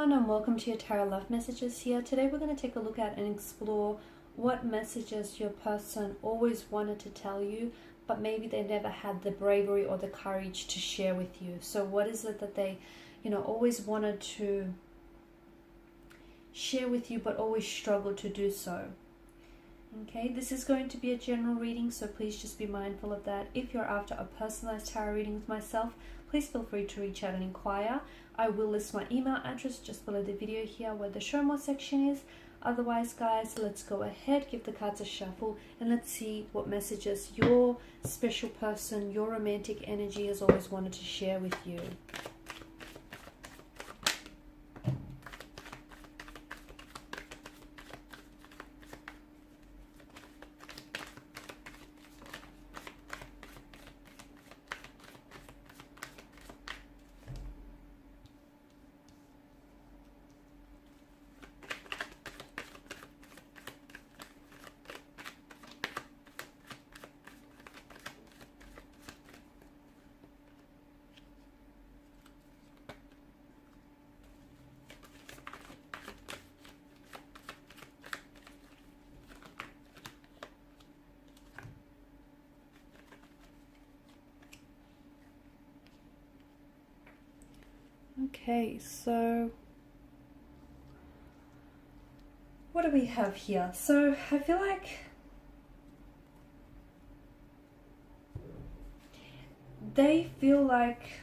everyone, and welcome to your Tarot Love Messages here. Today we're going to take a look at and explore what messages your person always wanted to tell you, but maybe they never had the bravery or the courage to share with you. So what is it that they, always wanted to share with you, but always struggled to do so? Okay, this is going to be a general reading, so please just be mindful of that. If you're after a personalized tarot reading with myself, please feel free to reach out and inquire. I will list my email address just below the video here where the show more section is. Otherwise, guys, let's go ahead, give the cards a shuffle, and let's see what messages your special person, your romantic energy has always wanted to share with you. Okay, so what do we have here? So I feel like they feel like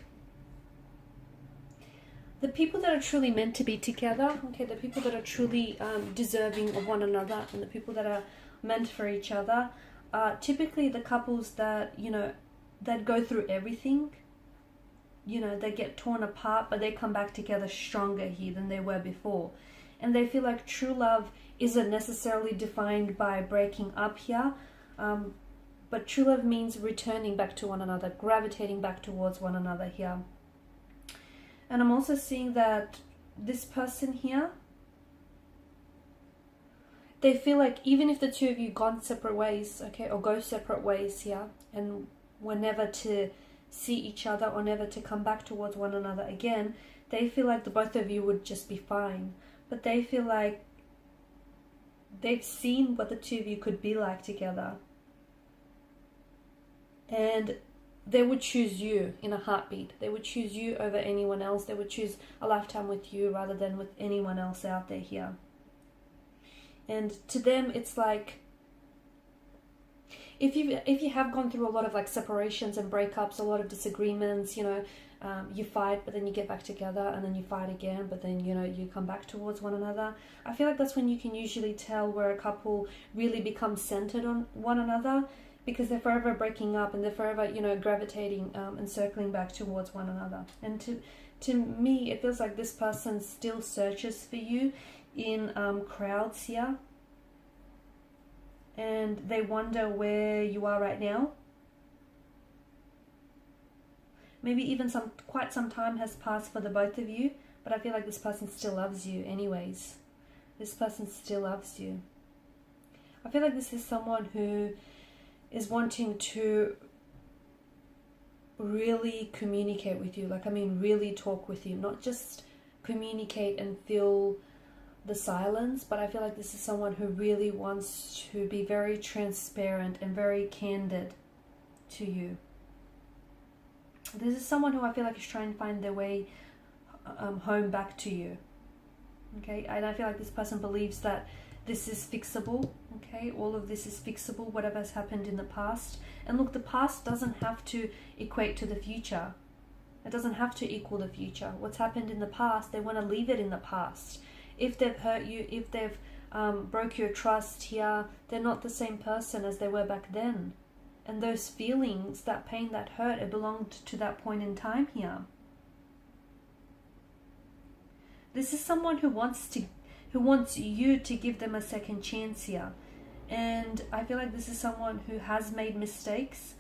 the people that are truly meant to be together, okay, the people that are truly deserving of one another, and the people that are meant for each other are typically the couples that, that go through everything. They get torn apart, but they come back together stronger here than they were before. And they feel like true love isn't necessarily defined by breaking up here, but true love means returning back to one another, gravitating back towards one another here. And I'm also seeing that this person here, they feel like even if the two of you gone separate ways, okay, or go separate ways here, and were never to see each other or never to come back towards one another again, they feel like the both of you would just be fine. But they feel like they've seen what the two of you could be like together, and they would choose you in a heartbeat. They would choose you over anyone else. They would choose a lifetime with you rather than with anyone else out there here. And to them, it's like, if you have gone through a lot of like separations and breakups, a lot of disagreements, you fight, but then you get back together, and then you fight again, but then you come back towards one another. I feel like that's when you can usually tell where a couple really becomes centered on one another, because they're forever breaking up and they're forever gravitating and circling back towards one another. And to me, it feels like this person still searches for you in crowds here. And they wonder where you are right now. Maybe even quite some time has passed for the both of you, but I feel like this person still loves you anyways. This person still loves you. I feel like this is someone who is wanting to really communicate with you. Really talk with you, not just communicate and feel the silence, but I feel like this is someone who really wants to be very transparent and very candid to you. This is someone who I feel like is trying to find their way home back to you. Okay, and I feel like this person believes that this is fixable. Okay, all of this is fixable, whatever has happened in the past. And look, the past doesn't have to equate to the future. It doesn't have to equal the future. What's happened in the past, they want to leave it in the past. If they've hurt you, if they've broke your trust here, they're not the same person as they were back then. And those feelings, that pain, that hurt, it belonged to that point in time here. This is someone who wants you to give them a second chance here. And I feel like this is someone who has made mistakes,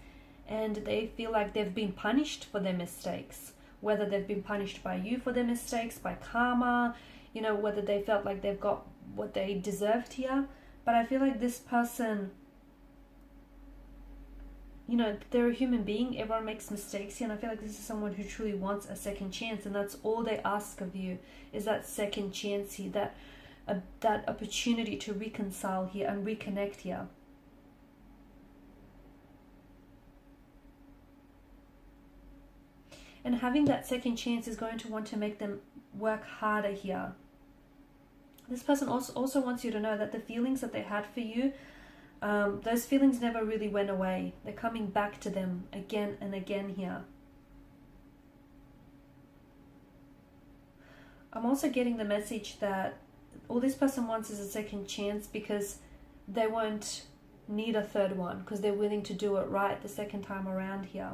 and they feel like they've been punished for their mistakes. Whether they've been punished by you for their mistakes, by karma, whether they felt like they've got what they deserved here. But I feel like this person you know, they're a human being. Everyone makes mistakes here, and I feel like this is someone who truly wants a second chance, and that's all they ask of you, is that second chance here, that opportunity to reconcile here and reconnect here. And having that second chance is going to want to make them work harder here. This person also wants you to know that the feelings that they had for you, those feelings never really went away. They're coming back to them again and again here. I'm also getting the message that all this person wants is a second chance because they won't need a third one, because they're willing to do it right the second time around here.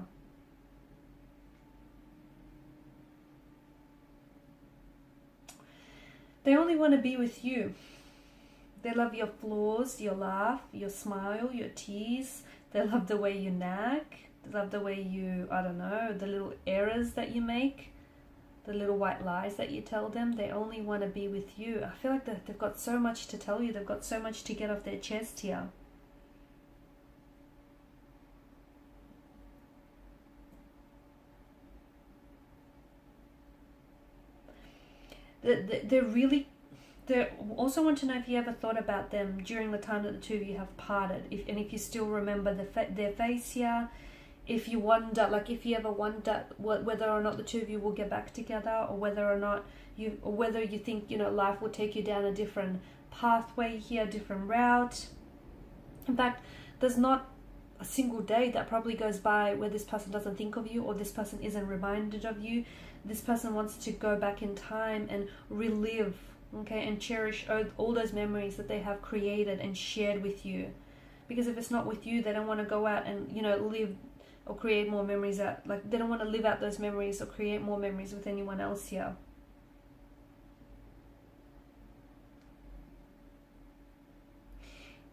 They only want to be with you. They love your flaws, your laugh, your smile, your tease. They love the way you nag. They love the way you, I don't know, the little errors that you make, the little white lies that you tell them. They only want to be with you. I feel like they've got so much to tell you. They've got so much to get off their chest here. They also want to know if you ever thought about them during the time that the two of you have parted, if you still remember their face here, if you wonder, like if you ever wonder whether or not the two of you will get back together, or whether you think, you know, life will take you down a different pathway here, different route. In fact, there's not a single day that probably goes by where this person doesn't think of you, or this person isn't reminded of you. This person wants to go back in time and relive, okay, and cherish all those memories that they have created and shared with you. Because if it's not with you, they don't want to go out and, you know, live or create more memories out. Like, they don't want to live out those memories or create more memories with anyone else here.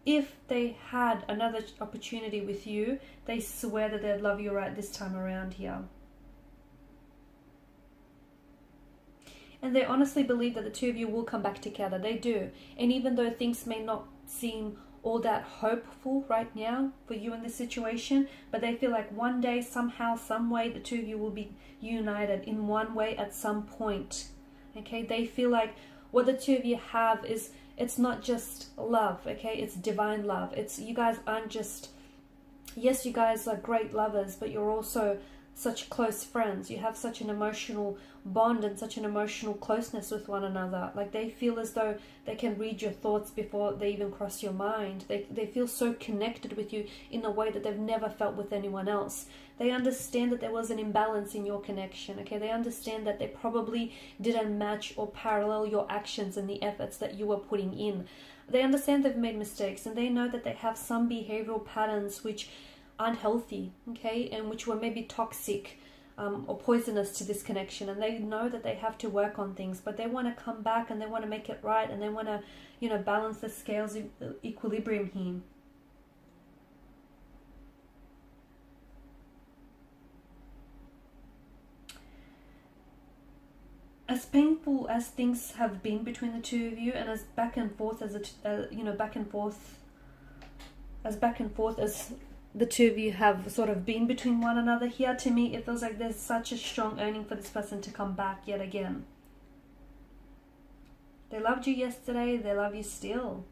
If they had another opportunity with you, they swear that they'd love you right this time around here. And they honestly believe that the two of you will come back together. They do. And even though things may not seem all that hopeful right now for you in this situation, but they feel like one day, somehow, some way, the two of you will be united in one way at some point. Okay? They feel like what the two of you have is, it's not just love, okay? It's divine love. It's, you guys aren't just, yes, you guys are great lovers, but you're also such close friends. You have such an emotional bond and such an emotional closeness with one another. Like, they feel as though they can read your thoughts before they even cross your mind. They feel so connected with you in a way that they've never felt with anyone else. They understand that there was an imbalance in your connection, okay? They understand that they probably didn't match or parallel your actions and the efforts that you were putting in. They understand they've made mistakes, and they know that they have some behavioral patterns which aren't healthy, okay, and which were maybe toxic or poisonous to this connection, and they know that they have to work on things, but they want to come back and they want to make it right, and they want to, you know, balance the scales of equilibrium here. As painful as things have been between the two of you, and as back and forth as the two of you have sort of been between one another here, to me it feels like there's such a strong yearning for this person to come back yet again. They loved you yesterday, they love you still.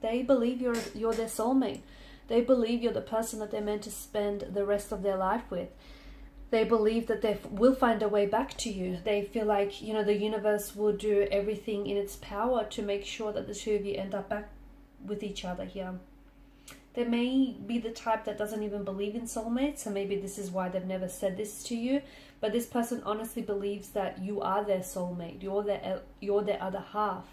They believe you're their soulmate. They believe you're the person that they're meant to spend the rest of their life with. They believe that they will find a way back to you. They feel like, you know, the universe will do everything in its power to make sure that the two of you end up back with each other here. They may be the type that doesn't even believe in soulmates, so maybe this is why they've never said this to you. But this person honestly believes that you are their soulmate. You're their other half.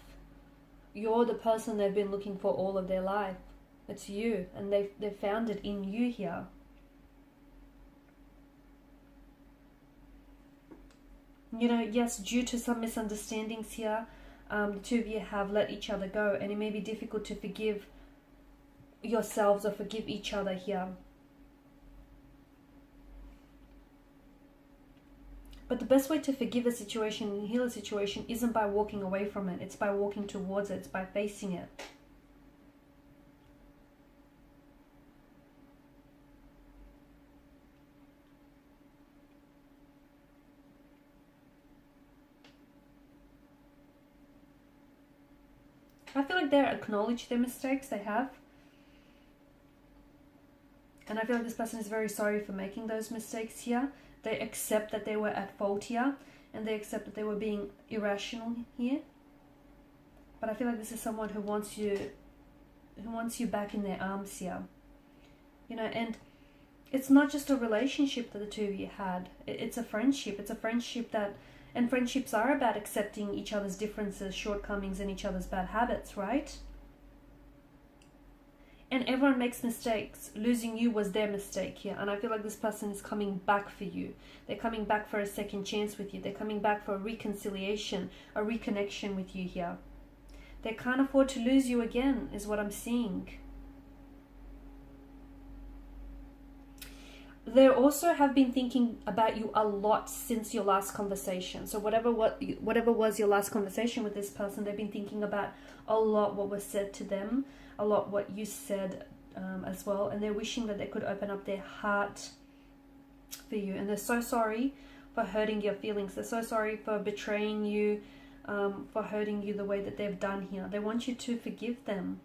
You're the person they've been looking for all of their life. It's you, and they've found it in you here. You know, yes, due to some misunderstandings here, the two of you have let each other go, and it may be difficult to forgive yourselves or forgive each other here. But the best way to forgive a situation and heal a situation isn't by walking away from it. It's by walking towards it. It's by facing it. I feel like they acknowledge their mistakes they have. And I feel like this person is very sorry for making those mistakes here. They accept that they were at fault here. And they accept that they were being irrational here. But I feel like this is someone who wants you back in their arms here. You know, and it's not just a relationship that the two of you had. It's a friendship. It's a friendship that... And friendships are about accepting each other's differences, shortcomings, and each other's bad habits, right? And everyone makes mistakes. Losing you was their mistake here. And I feel like this person is coming back for you. They're coming back for a second chance with you. They're coming back for a reconciliation, a reconnection with you here. They can't afford to lose you again, is what I'm seeing. They also have been thinking about you a lot since your last conversation. So whatever was your last conversation with this person, they've been thinking about a lot what was said to them, a lot what you said as well. And they're wishing that they could open up their heart for you. And they're so sorry for hurting your feelings. They're so sorry for betraying you, for hurting you the way that they've done here. They want you to forgive them.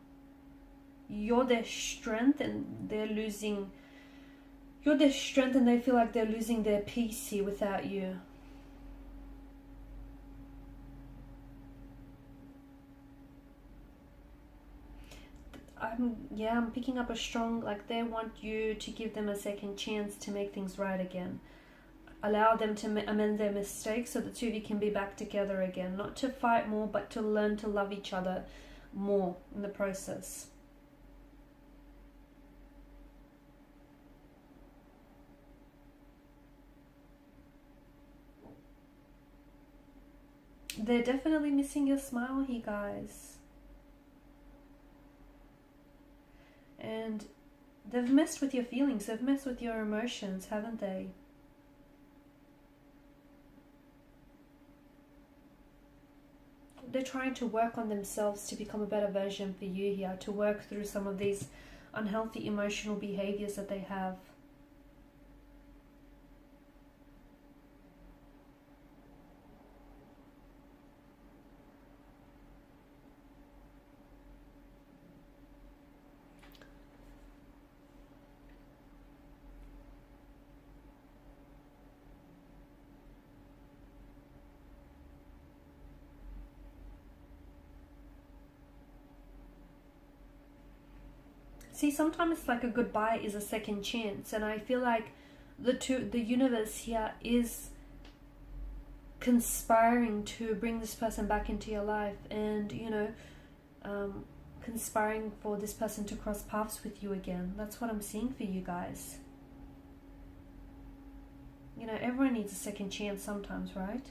You're their strength and they're losing... You're their strength and they feel like they're losing their peace here without you. I'm picking up a strong, like they want you to give them a second chance to make things right again. Allow them to amend their mistakes so the two of you can be back together again. Not to fight more, but to learn to love each other more in the process. They're definitely missing your smile here, guys. And they've messed with your feelings. They've messed with your emotions, haven't they? They're trying to work on themselves to become a better version for you here. To work through some of these unhealthy emotional behaviors that they have. See, sometimes it's like a goodbye is a second chance, and I feel like the universe here is conspiring to bring this person back into your life, and you know, conspiring for this person to cross paths with you again. That's what I'm seeing for you guys. You know, everyone needs a second chance sometimes, right?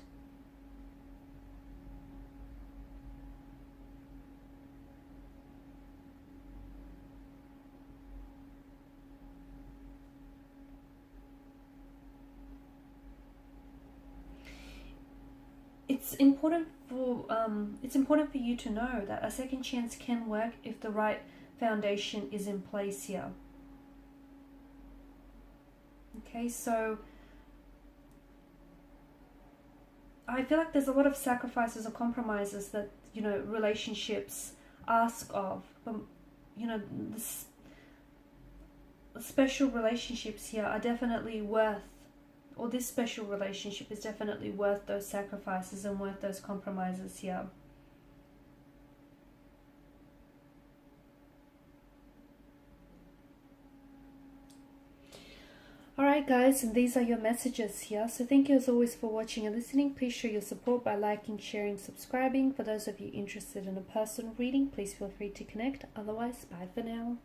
It's important for you to know that a second chance can work if the right foundation is in place here. Okay, so I feel like there's a lot of sacrifices or compromises that, you know, relationships ask of. But, you know, special relationships here are definitely worth, or this special relationship is definitely worth those sacrifices and worth those compromises here. Alright guys, and these are your messages here. So thank you as always for watching and listening. Please show your support by liking, sharing, subscribing. For those of you interested in a personal reading, please feel free to connect. Otherwise, bye for now.